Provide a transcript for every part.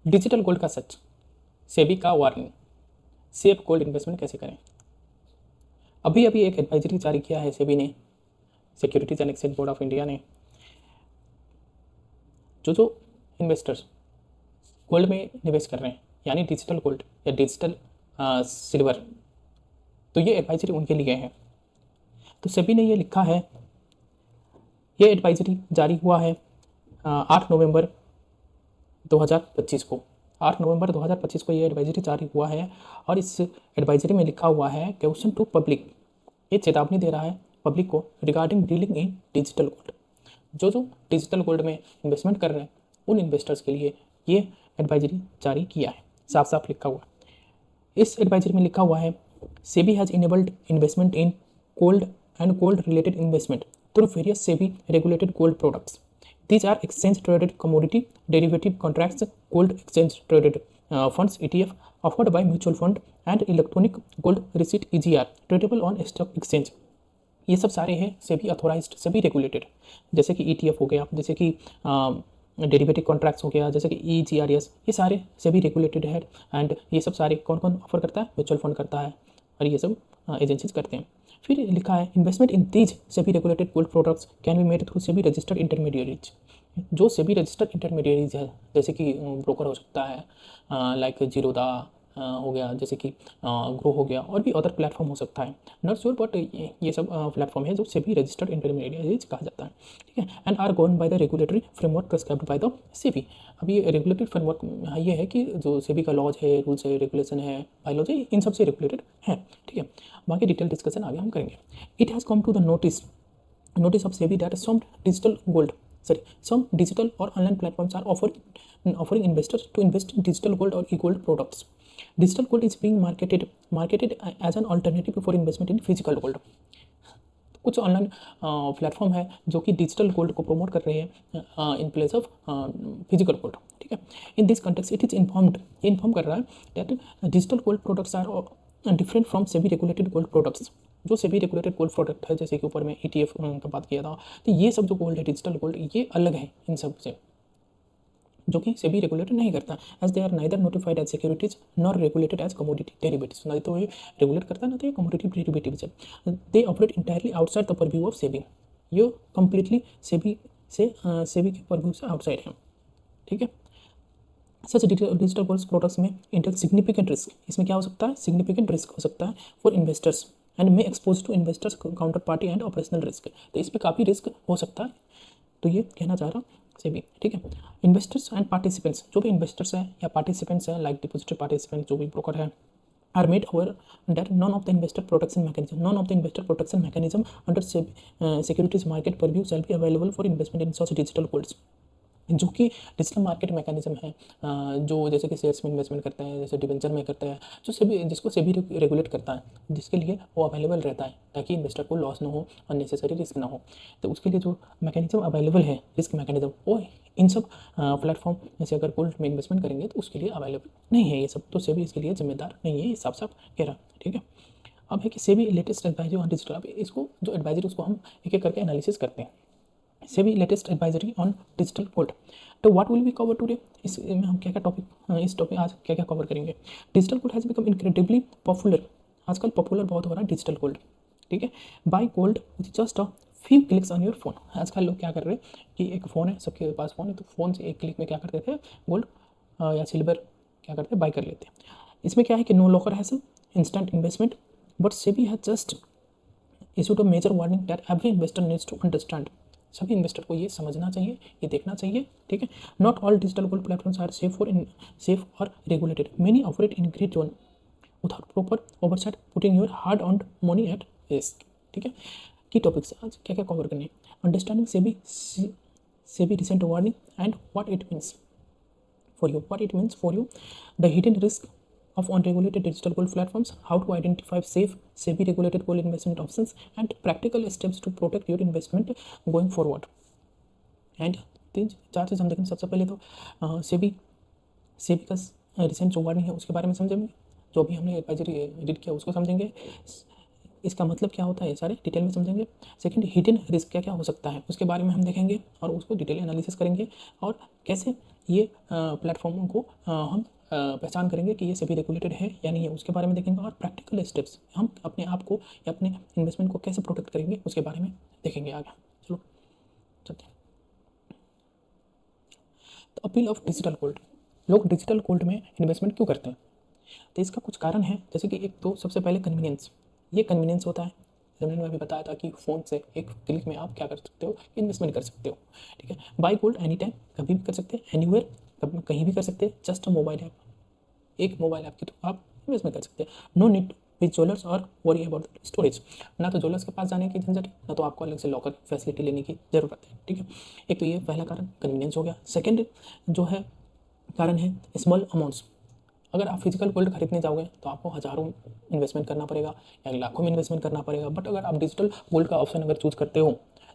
Digital gold का सच, सेबी का warning, safe gold investment कैसे करें। अभी अभी एक एडवाइजरी जारी किया है सेबी ने, securities and exchange board of India ने, जो इन्वेस्टर्स गोल्ड में निवेश कर रहे हैं, यानी डिजिटल गोल्ड या डिजिटल सिल्वर, तो ये एडवाइजरी उनके लिए है। तो सेबी ने ये लिखा है, ये एडवाइजरी जारी हुआ है 8 नवंबर 2025 को। 8 नवंबर 2025 को ये एडवाइजरी जारी हुआ है और इस एडवाइजरी में लिखा हुआ है क्वेश्चन टू पब्लिक, ये चेतावनी दे रहा है पब्लिक को regarding dealing in digital gold. जो डिजिटल गोल्ड में इन्वेस्टमेंट कर रहे हैं उन इन्वेस्टर्स के लिए ये एडवाइजरी जारी किया है, साफ साफ लिखा हुआ। इस एडवाइजरी में लिखा हुआ है, SEBI has enabled investment in gold and gold related investment through various SEBI regulated gold products. These are exchange traded commodity derivative contracts, gold exchange traded funds ETF offered by mutual fund and electronic gold receipt EGR tradable on stock exchange। ये सब सारे हैं SEBI authorised, SEBI regulated, जैसे कि ETF हो गया, जैसे कि डेरिवेटिव कॉन्ट्रैक्ट्स हो गया, जैसे कि EGRS, ये सारे सेबी रेगुलेटेड है। एंड ये सब सारे कौन कौन ऑफर करता है, म्यूचुअल फंड करता है और ये सब एजेंसीज करते हैं। फिर लिखा है, investment in these SEBI regulated gold products can be made through SEBI registered intermediaries. जो सेबी रजिस्टर्ड इंटरमीडिएरीज है, जैसे कि ब्रोकर हो सकता है, लाइक जीरोदा हो गया, जैसे कि ग्रो हो गया, और भी अदर प्लेटफॉर्म हो सकता है, नॉट श्योर, बट ये सब प्लेटफॉर्म है जो सेबी रजिस्टर्ड इंटरमीडिएरीज कहा जाता है, ठीक है। And are govern by the regulatory framework prescribed by the SEBI. अब ये रेगुलेटरी फ्रेमवर्क ये है कि जो सेबी का लॉज है, रूल्स है, रेगुलेशन है, बायलॉज है, इन सब से रेगुलेटेड है, ठीक है। बाकी डिटेल डिस्कशन आगे हम करेंगे। It has come to the notice of SEBI that some digital or online platforms are offering investors to invest in digital gold or e-gold products. Digital gold is being marketed as an alternative for investment in physical gold. कुछ online platform है जो कि digital gold को promote कर रहे हैं in place of physical gold, ठीक है। In this context it is inform कर रहा है that digital gold products are different from SEBI regulated gold products. जो सेबी रेगुलेटेड गोल्ड प्रोडक्ट है, जैसे कि ऊपर में ETF का बात किया था, तो ये सब जो गोल्ड है, डिजिटल गोल्ड, ये अलग है इन सब से, जो कि सेबी रेगुलेटेड नहीं करता, as they are neither notified as securities nor regulated as commodity derivatives. ना तो ये रेगुलेट करता है, ना तो ये कमोडिटी डेरिवेटिव्स है। They operate entirely outside the purview of SEBI. ये कंप्लीटली सेबी के परव्यू से आउटसाइड है, ठीक है। सच डिजिटल गोल्ड प्रोडक्ट्स में इंटेल सिग्निफिकेंट रिस्क, इसमें क्या हो सकता है, सिग्निफिकेंट रिस्क हो सकता है for investors and may expose to investors counter party and operational risk. तो इस पर काफ़ी रिस्क हो सकता है, तो ये कहना चाह रहा सेबी, ठीक है। इन्वेस्टर्स एंड पार्टिसिपेंट्स, जो भी इन्वेस्टर्स हैं या पार्टिसिपेंट्स हैं, लाइक डिपॉजिटरी पार्टिसिपेंट, जो भी ब्रोकर है, are made aware that none of the investor protection mechanism under securities market purview shall be available for investment in such digital golds। जो कि डिजिटल मार्केट मैकेनिज्म है, जो जैसे कि शेयर्स में इन्वेस्टमेंट करते हैं, जैसे डिवेंचर में करते हैं, जो सेबी जिसको सेबी रेगुलेट करता है, जिसके लिए वो अवेलेबल रहता है ताकि इन्वेस्टर को लॉस ना हो, अननेसेसरी रिस्क ना हो। तो उसके लिए जो मैकेनिज्म अवेलेबल है, रिस्क मैकेनिज्म, वो इन सब प्लेटफॉर्म जैसे अगर गोल्ड में इन्वेस्टमेंट करेंगे तो उसके लिए अवेलेबल नहीं है ये सब, तो सेबी इसके लिए जिम्मेदार नहीं है, ये साफ साफ कह रहा, ठीक है। अब है कि SEBI latest advisory on digital, अब इसको जो एडवाइजरी उसको हम एक एक करके एनालिसिस करते हैं। SEBI latest advisory on digital gold, तो what will be cover today, इसमें हम क्या क्या टॉपिक, इस टॉपिक आज क्या क्या कवर करेंगे। Digital gold has become incredibly popular, आजकल पॉपुलर बहुत हो रहा है डिजिटल गोल्ड, ठीक है। Buy gold with just a few clicks on your phone. आजकल लोग क्या कर रहे हैं कि एक फ़ोन है, सबके पास फ़ोन है, तो फ़ोन से एक क्लिक में क्या करते थे, गोल्ड या सिल्वर क्या करते हैं, बाय कर लेते हैं। इसमें क्या है कि no locker hassle, instant investment, but SEBI has just issued a major warning that every investor needs to understand. सभी इन्वेस्टर को ये समझना चाहिए, ये देखना चाहिए, ठीक है। Not all digital gold platforms are safe और regulated, many operate in green zone without proper oversight putting your hard earned money at risk, ठीक है। की टॉपिक्स आज क्या क्या कवर करने, understanding SEBI recent warning and what it means for you, the hidden risk of unregulated digital gold platforms, how to identify safe SEBI regulated gold investment options, and practical steps to protect your investment going forward। And तीन चार चीज़ हम देखेंगे। सबसे पहले तो सेबी का recent जो warning है उसके बारे में समझेंगे, जो भी हमने एडवाइजरी रीड किया उसको समझेंगे, इसका मतलब क्या होता है ये सारे डिटेल में समझेंगे। सेकंड, हिडन रिस्क क्या क्या हो सकता है उसके बारे में हम देखेंगे और उसको डिटेल एनालिसिस करेंगे, और कैसे ये प्लेटफॉर्मों को हम पहचान करेंगे कि ये सभी रेगुलेटेड है या नहीं है, उसके बारे में देखेंगे। और प्रैक्टिकल स्टेप्स हम अपने आप को या अपने इन्वेस्टमेंट को कैसे प्रोटेक्ट करेंगे उसके बारे में देखेंगे आगे। चलो चलते हैं। तो अपील ऑफ डिजिटल गोल्ड, लोग डिजिटल गोल्ड में इन्वेस्टमेंट क्यों करते हैं? तो इसका कुछ कारण है, जैसे कि एक तो सबसे पहले कन्वीनियंस, ये कन्वीनियंस होता है। जैसे मैंने अभी बताया था कि फ़ोन से एक क्लिक में आप क्या कर सकते हो, इन्वेस्टमेंट कर सकते हो। ठीक है, बाई गोल्ड एनी टाइम, कभी भी कर सकते हैं, एनीवेयर, कभी कहीं भी कर सकते हैं, जस्ट अ मोबाइल ऐप, एक मोबाइल ऐप के थ्रू आप इन्वेस्टमेंट कर सकते हैं। नो नीड विथ ज्वेलर्स और वरी अबाउट स्टोरेज, ना तो ज्वेलर्स के पास जाने की झंझट, ना तो आपको अलग से लॉकर फैसिलिटी लेने की ज़रूरत है। ठीक है, एक तो ये पहला कारण कन्वीनियंस हो गया। सेकेंड जो है कारण है स्मॉल अमाउंट्स। अगर आप फिजिकल गोल्ड खरीदने जाओगे तो आपको हज़ारों इन्वेस्टमेंट करना पड़ेगा या लाखों में इन्वेस्टमेंट करना पड़ेगा। बट अगर आप डिजिटल गोल्ड का ऑप्शन अगर चूज़ करते हो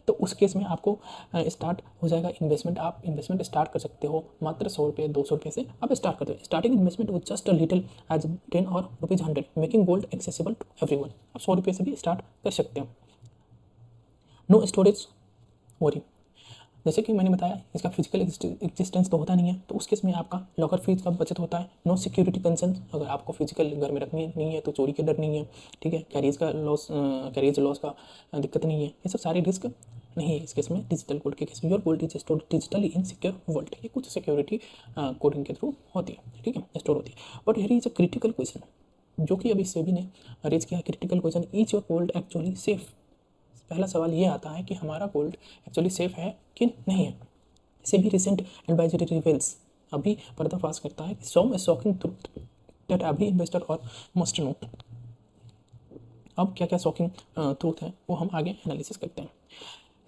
तो उस केस में आपको स्टार्ट हो जाएगा इन्वेस्टमेंट। आप इन्वेस्टमेंट स्टार्ट कर सकते हो मात्र 100 रुपये 200 रुपये से आप स्टार्ट करते हो। Starting investment with just a little as 10 और ₹100, making gold accessible to everyone. आप 100 रुपये से भी स्टार्ट कर सकते हो। नो स्टोरेज वरी, जैसे कि मैंने बताया इसका फिजिकल एग्जिस्टेंस तो होता नहीं है, तो उस केस में आपका लॉकर फीस का बचत होता है। नो सिक्योरिटी कंसर्न, अगर आपको फिजिकल घर में रखनी नहीं है तो चोरी का डर नहीं है। ठीक है, कैरियर लॉस का दिक्कत नहीं है, ये सब सारे रिस्क नहीं है इस केस में। डिजिटल गोल्ड के केस में your gold is stored digitally in secure vault, ये कुछ सिक्योरिटी कोडिंग के थ्रू होती है। ठीक है, स्टोर होती है। But here is a critical question जो कि अभी सेबी ने रेज किया। Critical question, is your gold actually safe? पहला सवाल ये आता है कि हमारा गोल्ड एक्चुअली सेफ है कि नहीं है। इसे भी रिसेंट एडवाइजरी रिवील्स, अभी पर्दाफाश करता है कि some shocking truth that every investor और मस्ट नो। अब क्या क्या शॉकिंग ट्रूथ है वो हम आगे एनालिसिस करते हैं।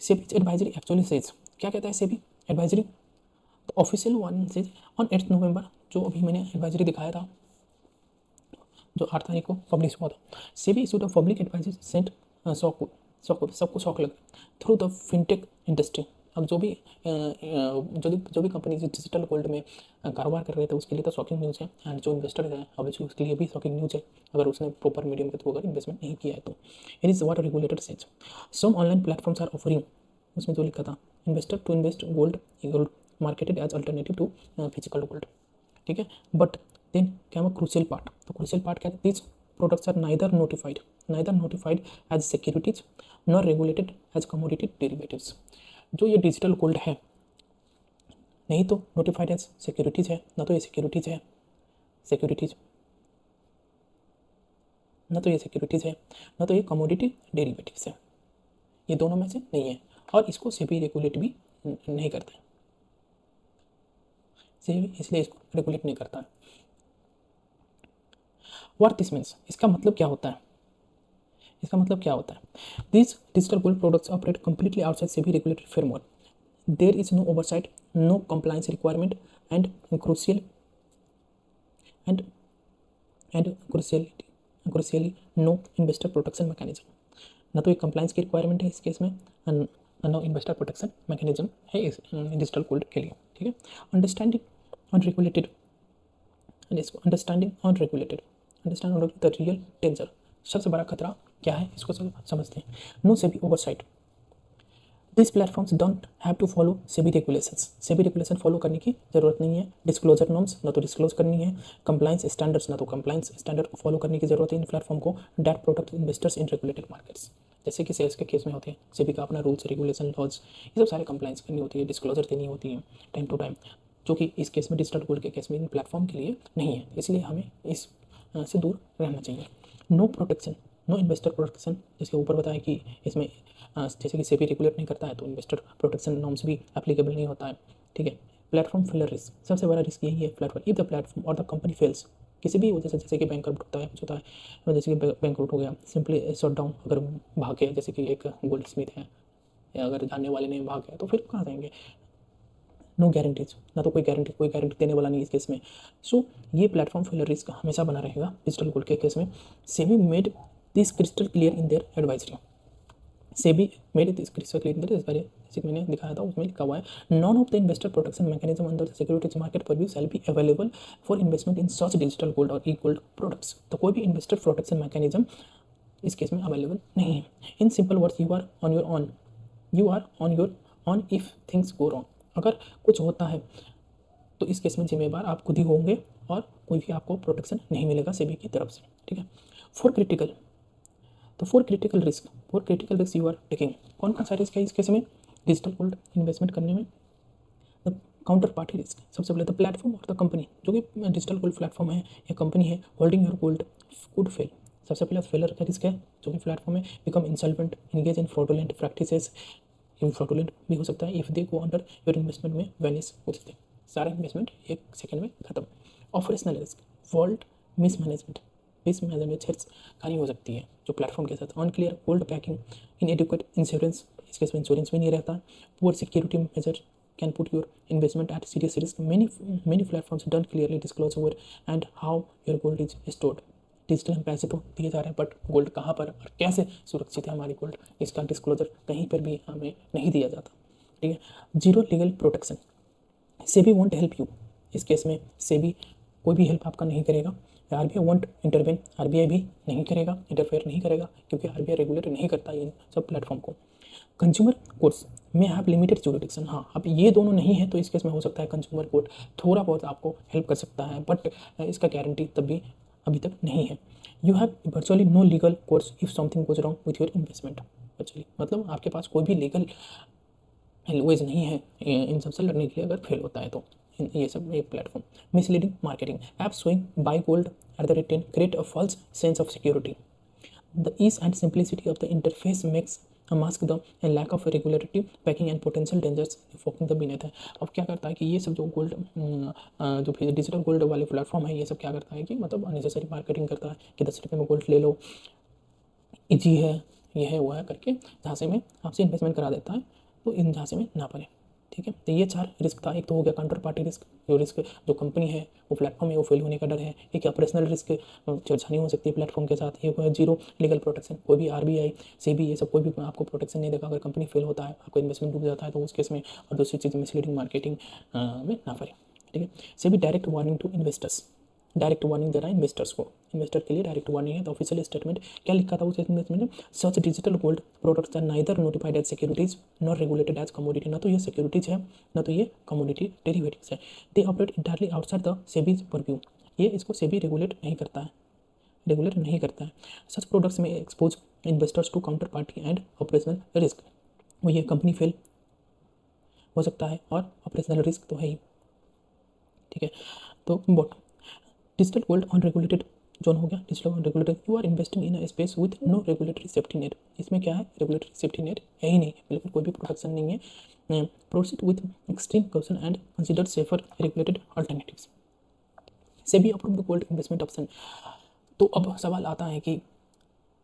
सेबी एडवाइजरी एक्चुअली सेज, क्या कहता है सेबी एडवाइजरी? तो ऑफिशियल वन सेज ऑन 8 नवंबर, जो अभी मैंने एडवाइजरी दिखाया था जो 8 तारीख को पब्लिश हुआ था। SEBI issued of public advisory sent सबको शौक लगा थ्रू द फिनटेक इंडस्ट्री। अब जो भी कंपनी डिजिटल गोल्ड में कारोबार कर रहे थे उसके लिए तो शॉकिंग न्यूज़ है, एंड जो इन्वेस्टर है अब उसके लिए भी शॉकिंग न्यूज़ है अगर उसने प्रॉपर मीडियम के थ्रू अगर इन्वेस्टमेंट नहीं किया है तो। It is what regulated says some online platforms are offering, उसमें जो लिखा था investor to invest gold marketed as alternative to physical gold. ठीक है, बट देन क्या क्रूशियल पार्ट, तो क्रूशियल पार्ट क्या है? This products are neither notified as securities nor regulated as commodity derivatives। जो ये डिजिटल गोल्ड है नहीं तो नोटिफाइड एज सिक्योरिटीज है, ना तो ये सिक्योरिटीज है, ना तो ये सिक्योरिटीज है, ना तो ये कमोडिटी डेरिवेटिव्स है। ये दोनों में से नहीं है और इसको सेबी रेगुलेट भी नहीं करता है। सेबी इसलिए इसको रेगुलेट नहीं करता है। व्हाट दिस मीन्स, इसका मतलब क्या होता है? इसका मतलब क्या होता है? This digital gold products operate completely outside SEBI regulated framework. There is no oversight, no compliance requirement and crucial and crucially no investor protection mechanism. ना तो एक कंप्लायंस की रिक्वायरमेंट है इस केस में, नो इन्वेस्टर प्रोटेक्शन मैकेनिज्म है इस digital gold के लिए। ठीक है, understanding unregulated understand the real danger, सबसे बड़ा खतरा क्या है इसको समझते हैं। No SEBI oversight, this platforms don't have to follow SEBI regulations, SEBI regulation follow करने की जरूरत नहीं है। डिस्क्लोजर नॉर्म्स, ना तो डिस्क्लोज करनी है। कंप्लायंस स्टैंडर्ड्स, ना तो कंप्लायंस स्टैंडर्ड को फॉलो करने की जरूरत है इन प्लेटफॉर्म को। That protect investors in regulated markets, जैसे कि सेल्स के केस में होते हैं सेबी का अपना रूल्स रेगुलेशन लॉज, ये सब सारे कंप्लायंस करनी होती है, डिस्क्लोजर देनी होती है टाइम टू टाइम, जो कि इस केस में डिजिटल गोल्ड के केस में इन प्लेटफॉर्म के लिए नहीं है। इसलिए हमें इस से दूर रहना चाहिए। No protection, no investor protection, जिसके ऊपर बताया कि इसमें जैसे कि सेबी रेगुलेट नहीं करता है तो इन्वेस्टर प्रोटेक्शन नॉर्म्स भी एप्लीकेबल नहीं होता है। ठीक है, प्लेटफॉर्म फेलर रिस्क, सबसे बड़ा रिस्क यही है प्लेटफॉर्म। इफ द प्लेटफॉर्म और द कंपनी फेल्स, किसी भी वजह से, जैसे कि बैंक होता है, कुछ होता है, जैसे कि बैंक हो गया, सिंपली शट डाउन, अगर भाग गया, जैसे कि एक गोल्ड स्मिथ है, या अगर जानने वाले ने भाग गया तो फिर कहाँ जाएंगे? नो गारंटीज, ना तो कोई गारंटी देने वाला नहीं इस केस में। सो ये प्लेटफॉर्म फेलर रिस्क हमेशा बना रहेगा डिजिटल गोल्ड के केस में। SEBI made this crystal clear in their advisory, SEBI made this crystal clear in their advisory, जैसे कि मैंने दिखाया था उसमें लिखा हुआ है none of the investor protection mechanism under the securities market purview shall be available for investment in such digital gold और ई गोल्ड प्रोडक्ट्स। तो कोई भी इन्वेस्टर प्रोटेक्शन मैकेनिज्म इस केस में अवेलेबल नहीं है। In simple words, you are on your on if things go wrong, अगर कुछ होता है तो इस केस में जिम्मेदार आप खुद ही होंगे और कोई भी आपको प्रोटेक्शन नहीं मिलेगा सेबी की तरफ से, ठीक है। फॉर क्रिटिकल, तो for critical risk you are taking, कौन कौन सा रिस्क है इस केस में डिजिटल गोल्ड इन्वेस्टमेंट करने में? द काउंटर पार्टी रिस्क, सबसे पहले द प्लेटफॉर्म और द कंपनी, जो कि डिजिटल गोल्ड प्लेटफॉर्म है या कंपनी है, holding your gold could fail, सबसे पहले फेलर का रिस्क है जो कि प्लेटफॉर्म है, become insolvent, engage in fraudulent practices, fraudulent भी हो सकता है, if they go under your investment में वैनिश हो सकते हैं, सारा इन्वेस्टमेंट एक सेकंड में खत्म। ऑपरेशनल रिस्क, वॉल्ट मिसमैनेजमेंट छेड़खानी हो सकती है जो प्लेटफॉर्म के साथ, अनक्लियर गोल्ड पैकिंग, इनएडिक्वेट इंश्योरेंस, इस केस में इंश्योरेंस भी नहीं रहता, poor security measure can put your investment at serious risk. Many platforms don't clearly disclose where and how your gold is stored. Digital हम पैसे तो दिए जा रहे हैं, बट गोल्ड कहाँ पर और कैसे सुरक्षित है हमारी गोल्ड, इसका डिस्क्लोजर कहीं पर भी हमें नहीं दिया जाता, ठीक है। Zero legal protection, SEBI won't help you, इस केस में सेबी कोई भी हेल्प आपका नहीं करेगा। आरबीआई वोंट इंटरवेन, आरबीआई भी नहीं करेगा, इंटरफेयर नहीं करेगा, क्योंकि आरबीआई रेगुलेट नहीं करता इन सब प्लेटफॉर्म को। कंज्यूमर कोर्ट्स में हैव लिमिटेड जुरिडिक्शन, हाँ अब ये दोनों नहीं है तो इस केस में हो सकता है कंज्यूमर कोर्ट थोड़ा बहुत आपको हेल्प कर सकता है, बट इसका गारंटी तब भी अभी तक नहीं है। You have virtually no legal course if something goes wrong with your investment, virtually मतलब आपके पास कोई भी लीगल लैंग्वेज नहीं है इन सबसे लड़ने के लिए अगर फेल होता है तो। ये सब एक platform, misleading marketing, app showing buy gold at the rate 10 create a false sense of security, the ease and simplicity of the interface makes mask the lack of regulatory packing and potential dangers forking the beneath है। अब क्या करता है कि ये सब जो gold जो डिजिटल गोल्ड वाले प्लेटफॉर्म है, ये सब क्या करता है कि मतलब अननेसेसरी मार्केटिंग करता है कि 10 रुपये में गोल्ड ले लो, इजी है, ये है वो है करके झांसे में आपसे इन्वेस्टमेंट करा देता है, तो इन झांसे में ना पड़े, ठीक है। तो ये 4 रिस्क था, एक तो हो गया काउंटर पार्टी रिस्क, जो रिस्क जो कंपनी है वो प्लेटफॉर्म है वो फेल होने का डर है, एक ऑपरेशनल रिस्क छेड़छानी हो सकती है प्लेटफॉर्म के साथ, एक जीरो लीगल प्रोटेक्शन, कोई भी आरबीआई सेबी ये सब कोई भी आपको प्रोटेक्शन नहीं देगा, अगर कंपनी फेल होता है आपको इन्वेस्टमेंट डूब जाता है तो उस केस में, और दूसरी चीज़ मिसलीडिंग मार्केटिंग में ना पड़े, ठीक है। SEBI direct warning to investors, direct warning दे रहा है इन्वेस्टर्स को, इन्वेस्टर के लिए डायरेक्ट वार्निंग है। तो ऑफिशियल स्टेटमेंट क्या लिखा था उस स्टेटमेंट में, such digital gold products are neither notified as securities not regulated as commodity, ना तो ये सिक्योरिटीज है ना तो ये कमोडिटी डेरिवेटिव्स है, they operate entirely outside the SEBI's purview, ये इसको सेबी रेगुलेट नहीं करता है, सच प्रोडक्ट्स में expose investors to counter party and operational risk, वो ये कंपनी फेल हो सकता है और ऑपरेशनल रिस्क तो है ही, ठीक है। तो bought digital gold unregulated zone हो गया, digital unregulated, you are investing in a space with no regulatory safety net, इसमें क्या है रेगुलेटरी सेफ्टी नेट है ही नहीं, बिल्कुल कोई भी प्रोटेक्शन नहीं है। Proceed with extreme caution and consider safer regulated alternatives, SEBI approved gold investment option. तो अब सवाल आता है कि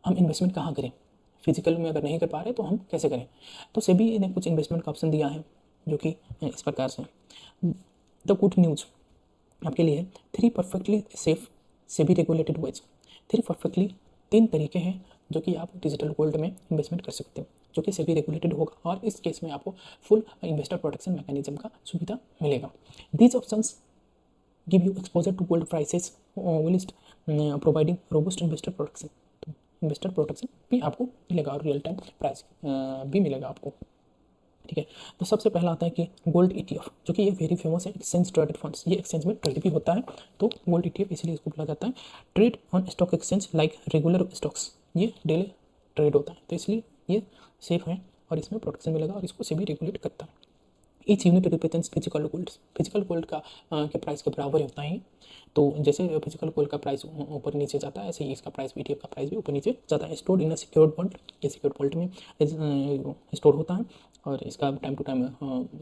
हम इन्वेस्टमेंट कहाँ करें, फिजिकल में अगर नहीं कर पा रहे तो हम कैसे करें, तो सेबी ने कुछ इन्वेस्टमेंट का ऑप्शन दिया है जो कि इस प्रकार से। द गुड न्यूज़ आपके लिए 3 perfectly safe SEBI regulated ways, 3 तरीके हैं जो कि आप डिजिटल गोल्ड में इन्वेस्टमेंट कर सकते हो, जो कि सेबी रेगुलेटेड होगा और इस केस में आपको फुल इन्वेस्टर प्रोटेक्शन मैकेनिज्म का सुविधा मिलेगा। These options give you exposure to gold prices whilst providing robust investor protection, तो इन्वेस्टर प्रोटेक्शन भी आपको मिलेगा और रियल टाइम प्राइस भी मिलेगा आपको, ठीक है। तो सबसे पहला आता है कि गोल्ड ETF, जो कि ये वेरी फेमस है, एक्सचेंज ट्रेडेड फंड्स, ये एक्सचेंज में ट्रेड भी होता है, तो गोल्ड ETF इसीलिए इसको बोला जाता है। Trade on stock exchange like regular stocks, ये डेली ट्रेड होता है, तो इसलिए ये सेफ है और इसमें प्रोटेक्शन मिलेगा और इसको सेबी रेगुलेट करता है। Each unit represents physical gold, physical gold का के प्राइस के बराबर होता है, तो जैसे फिजिकल गोल्ड का प्राइस ऊपर नीचे जाता है ऐसे ही इसका प्राइस ETF का प्राइस भी ऊपर नीचे जाता है। Stored in a secured vault, ये सिक्योर्ड वॉल्ट में स्टोर होता है और इसका टाइम टू टाइम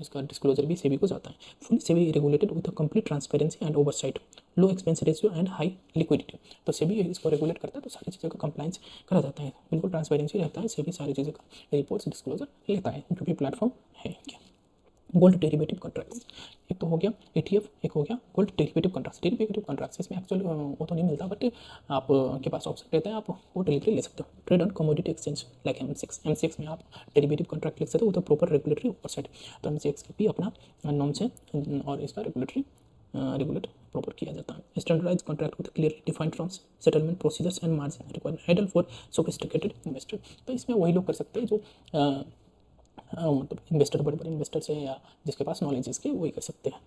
इसका डिस्क्लोजर भी सेबी को जाता है। Fully SEBI regulated with complete transparency and oversight, low expense ratio and high liquidity, तो सेबी इसको रेगुलेट करता है तो सारी चीज़ों का कंप्लाइंस करा जाता है, बिल्कुल ट्रांसपेरेंसी रहता है, सेबी सारी चीज़ों का रिपोर्ट्स डिस्क्लोजर लेता है जो कि प्लेटफॉर्म है। क्या गोल्ड डेरिवेटिव कॉन्ट्रैक्ट्स, एक तो हो गया ETF, एक हो गया गोल्ड डेरिवेटिव कॉन्ट्रैक्ट्स, इसमें एक्चुअली वो तो नहीं मिलता बट आप के पास ऑप्शन रहता है, आप वो डिलीवरी ले सकते हो। Trade on commodity exchange like M6 में आप डेरिवेटिव कॉन्ट्रैक्ट लिख सकते हो, वो तो प्रॉपर रेगुलेटरी ओवरसाइट, तो M6 भी अपना नॉर्म्स है और इसका रेगुलेट प्रॉपर किया जाता है। Standardise contract with clearly defined terms, settlement procedures and margin requirement ideal for sophisticated investor, तो इसमें वही लोग कर सकते हैं जो मतलब इन्वेस्टर बड़े बड़े इन्वेस्टर्स हैं या जिसके पास नॉलेज है इसके, वही कर सकते हैं।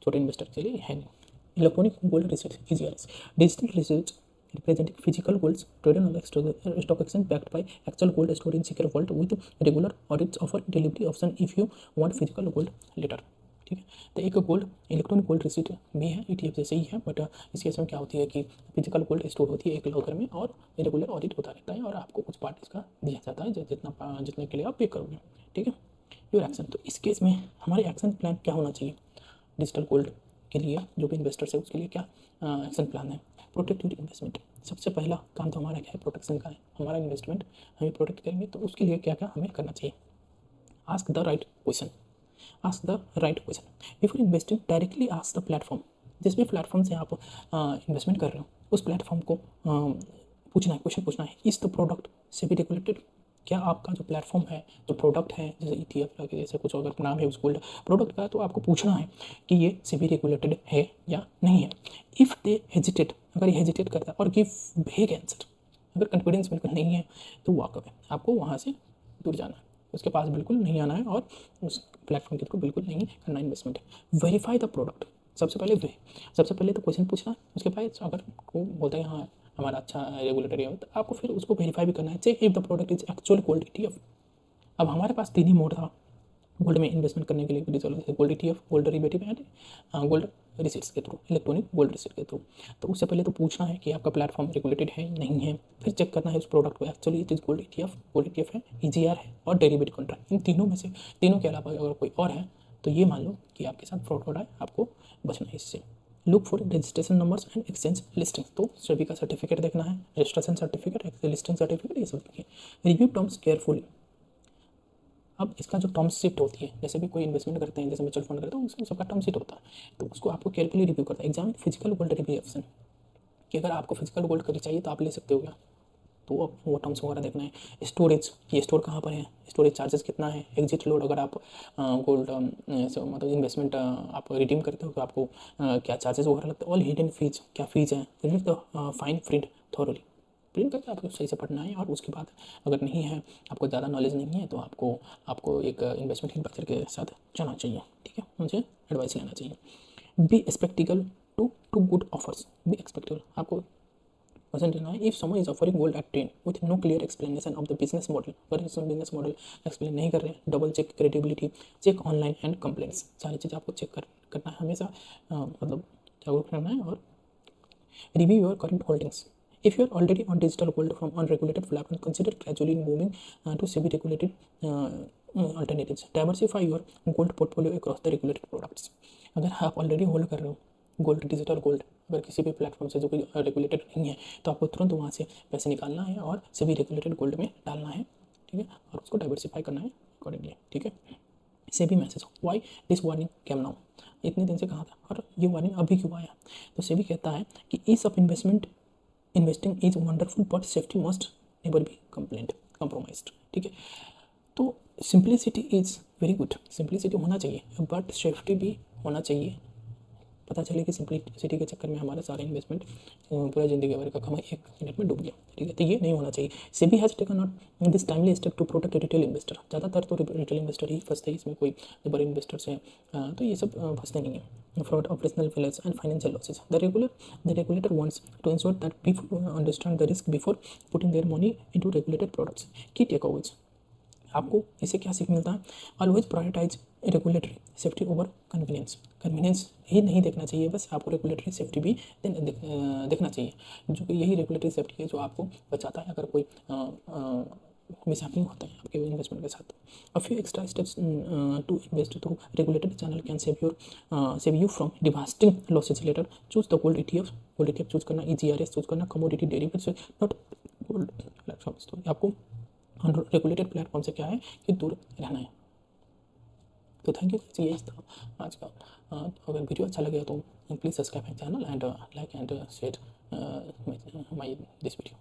छोटे इन्वेस्टर के लिए है नहीं। Electronic gold research EGRS, digital research representing physical golds traded on the stock exchange backed by actual gold stored in secure vault with regular audits offer delivery option if you want physical gold later। ठीक है, तो एक gold electronic gold receipt भी है, ETF जैसे ही है, but इस case में क्या होती है कि फिजिकल गोल्ड स्टोर होती है एक लॉकर में और रेगुलर ऑडिट होता रहता है और आपको कुछ पार्ट इसका दिया जाता है जितने के लिए आप पे करोगे। ठीक है, योर एक्शन। तो इस केस में हमारे एक्शन प्लान क्या होना चाहिए डिजिटल गोल्ड के लिए, जो भी इन्वेस्टर्स है उसके लिए क्या एक्शन प्लान है। प्रोटेक्ट योर इन्वेस्टमेंट, सबसे पहला काम तो हमारा क्या है, प्रोटेक्शन का है। हमारा इन्वेस्टमेंट हमें प्रोटेक्ट करेंगे तो उसके लिए क्या क्या हमें करना चाहिए। Ask the right question, ask the right question before investing. Directly ask the platform, जिस भी प्लेटफॉर्म से आप इन्वेस्टमेंट कर रहे हो उस प्लेटफॉर्म को पूछना है, क्वेश्चन पूछना है, इज द प्रोडक्ट से भी रेगुलेटेड। क्या आपका जो प्लेटफॉर्म है, जो प्रोडक्ट है, जैसे ETF का जैसे कुछ अगर नाम है उस गोल्ड प्रोडक्ट का, तो आपको पूछना है कि ये सेबी रेगुलेटेड है या नहीं है। इफ़ दे हेजिटेट, अगर ये हेजिटेट करता है और गिव वेग आंसर, अगर कॉन्फिडेंस बिल्कुल नहीं है तो वॉक अवे, आपको वहाँ से दूर जाना है, उसके पास बिल्कुल नहीं आना है और उस प्लेटफॉर्म के थ्रू बिल्कुल नहीं करना इन्वेस्टमेंट। वेरीफाई द प्रोडक्ट, सबसे पहले तो क्वेश्चन पूछना है, उसके बाद अगर को बोलता है हाँ हमारा अच्छा रेगुलेटरी है तो आपको फिर उसको वेरीफाई भी करना है। Check if the product is actual gold ETF। अब हमारे पास 3 ही मोड था गोल्ड में इन्वेस्टमेंट करने के लिए, gold ETF, gold derivative and gold receipts के थ्रू, इलेक्ट्रॉनिक गोल्ड रिसीट के थ्रू। तो उससे पहले तो पूछना है कि आपका प्लेटफॉर्म रेगुलेटेड है नहीं है, फिर चेक करना है उस प्रोडक्ट को actually it is gold ETF है, EGR है और डेरिवेटिव कॉन्ट्रैक्ट। इन तीनों में से, तीनों के अलावा अगर कोई और है तो ये मान लो कि आपके साथ फ्रॉड हो रहा है, आपको बचना है इससे। Look for registration numbers and exchange listing, तो सभी का सर्टिफिकेट देखना है, रजिस्ट्रेशन सर्टिफिकेट, लिस्टिंग सर्टिफिकेट, ये सब देखिए। Review terms carefully. अब इसका जो टर्म शीट होती है, जैसे भी कोई इन्वेस्टमेंट करते हैं, जैसे म्यूचुअल फंड करते हैं, उसमें सबका टर्म शीट होता है, तो उसको आपको केयरफुली रिव्यू करता है। Examine physical gold review option, कि अगर आपको फिजिकल गोल्ड करी चाहिए तो आप ले सकते हो क्या, तो वो टर्म्स वगैरह देखना है। स्टोरेज, ये स्टोर कहाँ पर है, स्टोरेज चार्जेस कितना है, एग्जिट लोड, अगर आप गोल्ड मतलब इन्वेस्टमेंट आप रिडीम करते हो तो आपको क्या चार्जेस वगैरह लगते हैं। ऑल हिडन फीज, क्या फीस है, read the fine print thoroughly, print करके आपको सही से पढ़ना है। और उसके बाद अगर नहीं है, आपको ज़्यादा नॉलेज नहीं है, तो आपको एक इन्वेस्टमेंट एडवाइजर के साथ जाना चाहिए। ठीक है, उनसे एडवाइस लेना चाहिए। Be sceptical to good offers, be sceptical, आपको पसंद है। If someone is offering gold at 10 with no clear explanation of the business model, अगर इस बिजनेस मॉडल एक्सप्लेन नहीं कर रहे हैं, double check credibility, check online and complaints, सारी चीज़ आपको चेक करना है हमेशा, मतलब जागरूक रहना है। और review your current holdings, if you are already on digital gold from unregulated platform, consider gradually moving to SEBI regulated alternatives. Diversify your gold portfolio across the regulated products। अगर आप ऑलरेडी होल्ड कर रहे हो gold, digital gold, अगर किसी भी platform से जो कोई रेगुलेटेड नहीं है, तो आपको तुरंत वहाँ से पैसे निकालना है और सभी रेगुलेटेड गोल्ड में डालना है। ठीक है, और उसको डाइवर्सिफाई करना है अकॉर्डिंगली। ठीक है, SEBI message, why this warning came now, इतने दिन से कहा था और ये वार्निंग अभी क्यों आया। तो सेबी कहता है कि ease of investing is wonderful but safety must never be compromised। ठीक है, तो simplicity is very good, simplicity होना चाहिए बट सेफ्टी भी होना चाहिए। पता चले कि सिंप्लिसिटी के चक्कर में हमारा सारा इन्वेस्टमेंट पूरा ज़िंदगी भर का कमाई 1 मिनट में डूब गया। ठीक है, तो ये नहीं होना चाहिए। SEBI has taken not this timely step to protect retail investor. ज़्यादातर तो रिटेल इन्वेस्टर ही फंसते हैं इसमें, कोई जो बड़े इन्वेस्टर्स हैं तो ये सब फंसते नहीं है। Fraud, operational failures and financial losses, the regulator wants to ensure that people understand the risk before putting their money into regulated products। की टेकअवेज, आपको इससे क्या सीख मिलता है, always prioritise regulatory safety over convenience. Convenience ही नहीं देखना चाहिए, बस आपको रेगुलेटरी सेफ्टी भी देखना चाहिए, जो कि यही रेगुलेटरी सेफ्टी है जो आपको बचाता है अगर कोई मिसहैपनिंग होता है आपके इन्वेस्टमेंट के साथ। A few extra steps to invest through regulated channel can save you from devastating losses later. Choose the gold ETF choose करना, EGRS चूज करना, commodity derivatives not gold platforms. तो आपको रेगुलेटेड प्लेटफॉर्म से क्या है कि दूर रहना है। तो थैंक यू, यही था आज का। अगर वीडियो अच्छा लगे तो please subscribe my channel and like and share my this video.